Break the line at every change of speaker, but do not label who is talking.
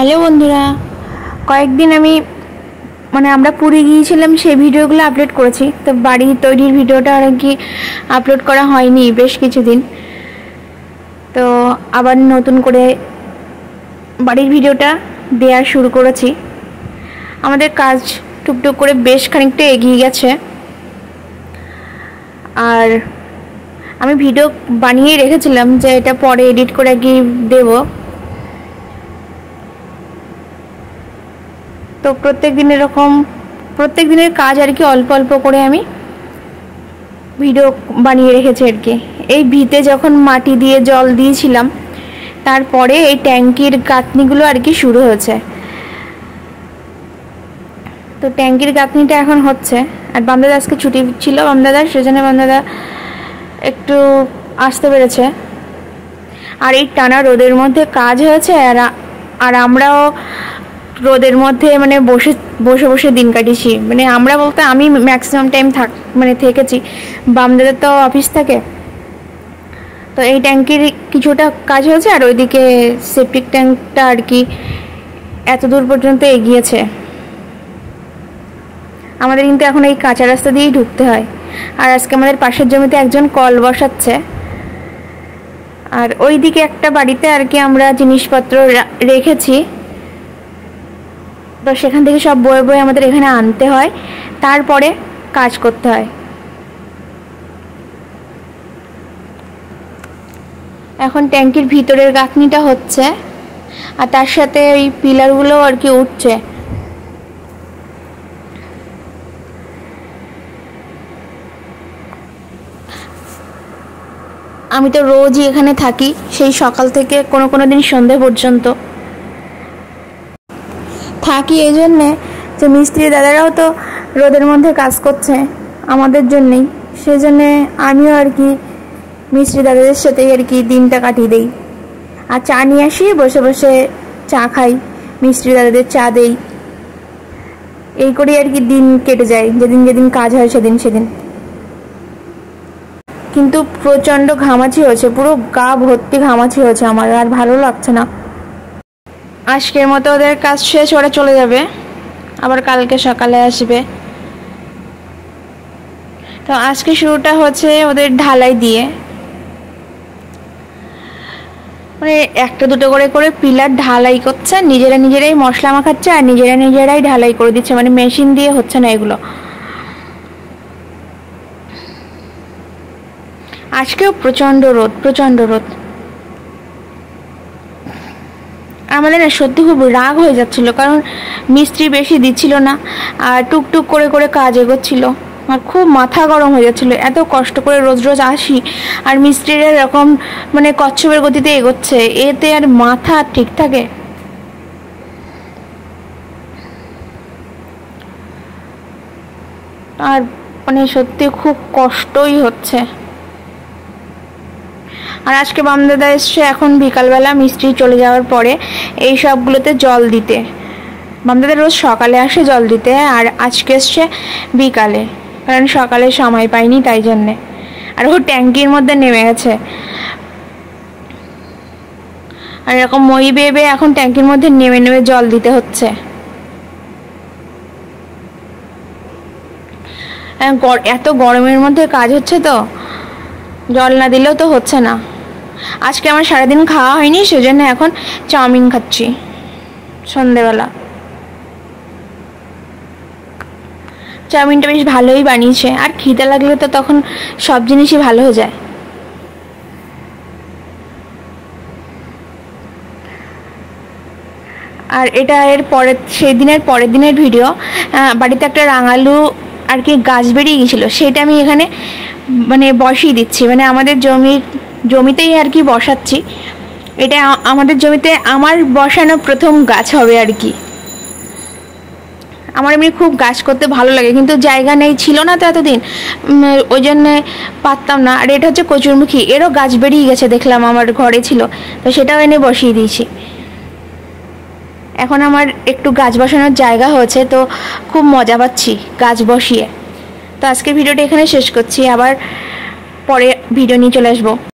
Hello বন্ধুরা, কয়েকদিন আমরা পুরী গিয়েছিলাম, সেই ভিডিওগুলো আপলোড করেছি। তো বাড়ি তৈরির ভিডিওটা আর কি আপলোড করা হয়নি বেশ কিছুদিন। তো আবার নতুন করে বাড়ির ভিডিওটা দেওয়া শুরু করেছি। আমাদের কাজ টুকটুক করে বেশ খানিকটা এগিয়ে গেছে, আর আমি ভিডিও বানিয়ে রেখেছিলাম যে এটা পরে এডিট করে কি দেব। তো প্রত্যেক দিনের কাজ আর কি অল্প অল্প করে আমি ভিডিও বানিয়ে রেখেছি আর কি। এই ভিতে যখন মাটি দিয়ে জল দিয়েছিলাম, তারপরে এই ট্যাঙ্কির গাঁথনিগুলো আর কি শুরু হয়েছে। তো ট্যাঙ্কির গাঁথনিটা এখন হচ্ছে। আর বামদাদা আজকে ছুটি ছিল বামদাদার, সেজন্য বামদাদা একটু আসতে পেরেছে। আর এই টানা রোদের মধ্যে কাজ হয়েছে, আর আমরাও রোদের মধ্যে বসে বসে দিন কাটিয়েছি। আমরা বলতে আমি ম্যাক্সিমাম টাইম থেকেছি, বামদাদার তো অফিস থাকে। তো এই ট্যাঙ্কির কিছুটা কাজ হয়েছে, আর ওইদিকে সেপটিক ট্যাঙ্কটা আর কি এত দূর পর্যন্ত এগিয়েছে। আমাদের কিন্তু এখন এই কাঁচা রাস্তা দিয়েই ঢুকতে হয়। আর আজকে আমাদের পাশের জমিতে একজন কল বসাচ্ছে, আর ওইদিকে একটা বাড়িতে আর কি আমরা জিনিসপত্র রেখেছি। তো সেখান থেকে সব বয়ে বয়ে আমাদের এখানে আনতে হয়, তারপরে কাজ করতে হয়। এখন ট্যাঙ্কির ভিতরের গাঁথনিটা হচ্ছে, আর তার সাথে ওই পিলারগুলো আর কি উঠছে। আমি তো রোজই এখানে থাকি, সেই সকাল থেকে কোনো দিন সন্ধে পর্যন্ত থাকি। এই জন্যে যে মিস্ত্রি দাদারাও তো রোদের মধ্যে কাজ করছে আমাদের জন্যেই, সেই জন্যে আমিও আর কি মিস্ত্রি দাদাদের সাথেই আর কি দিনটা কাটিয়ে দেই। আর চা নিয়ে আসি, বসে বসে চা খাই, মিস্ত্রি দাদাদের চা দেই, এই করেই আর কি দিন কেটে যায়। যেদিন কাজ হয় সেদিন। কিন্তু প্রচণ্ড ঘামাচি হয়েছে, পুরো গা ভর্তি ঘামাচি হয়েছে আমার, আর ভালো লাগছে না। আজকের মতো ওদের কাজ শেষ, ওরা চলে যাবে, আবার কালকে সকালে আসবে। তো আজকে শুরুটা হচ্ছে ওদের ঢালাই দিয়ে, একটা দুটো করে পিলার ঢালাই করছে, নিজেরাই মশলা মাখাচ্ছে, আর নিজেরাই ঢালাই করে দিচ্ছে। মেশিন দিয়ে হচ্ছে না এগুলো। আজকেও প্রচণ্ড রোদ। আমাদের না সত্যি খুব রাগ হয়ে যাচ্ছিল, কারণ মিস্ত্রি বেশি দিচ্ছিল না, আর টুকটুক করে কাজ এগোচ্ছিল। আর খুব মাথা গরম হয়ে যাচ্ছিল, এত কষ্ট করে রোজ আসি, আর মিস্ত্রিরা এরকম কচ্ছপের গতিতে এগোচ্ছে, এতে আর মাথা ঠিক থাকে? আর সত্যি খুব কষ্টই হচ্ছে। আর আজকে বামদাদা এসছে এখন বিকালবেলা, মিস্ত্রি চলে যাওয়ার পরে এই সবগুলোতে জল দিতে। বামদাদা রোজ সকালে আসে জল দিতে, আর আজকে এসছে বিকালে, কারণ সকালে সময় পাইনি তাই জন্যে। আর ও ট্যাঙ্কির মধ্যে নেমে গেছে, আর এরকম মই বেয়ে এখন ট্যাঙ্কির মধ্যে নেমে জল দিতে হচ্ছে। এত গরমের মধ্যে কাজ হচ্ছে, তো জল না দিলেও তো হচ্ছে না। আজকে আমার সারাদিন খাওয়া হয়নি, সেজন্য এখন চাউমিন খাচ্ছি সন্ধেবেলা। চাউমিনটা বেশ ভালোই বানিয়েছে, আর খিদে লাগলে তো তখন সব জিনিসই ভালো হয়ে যায়। আর এটা সেই দিনের পরের দিনের ভিডিও। বাড়িতে একটা রাঙালু আর কি গাছ বেরিয়ে গেছিলো, সেটা আমি এখানে বসিয়ে দিচ্ছি। আমাদের জমিতেই আর কি বসাচ্ছি। এটা আমাদের জমিতে আমার বসানো প্রথম গাছ হবে আর কি। আমার এমনি খুব গাছ করতে ভালো লাগে, কিন্তু জায়গা ছিল না তো এতদিন, ওই জন্যে পারতাম না। আর এটা হচ্ছে কচুরমুখী, এরও গাছ বেরিয়ে গেছে, দেখলাম আমার ঘরে ছিল, তো সেটাও এনে বসিয়ে দিয়েছি। এখন আমার একটু গাছ বসানোর জায়গা হয়েছে, তো খুব মজা পাচ্ছি গাছ বসিয়ে। তো আজকের ভিডিওটা এখানে শেষ করছি, আবার পরে ভিডিও নিয়ে চলে আসবো।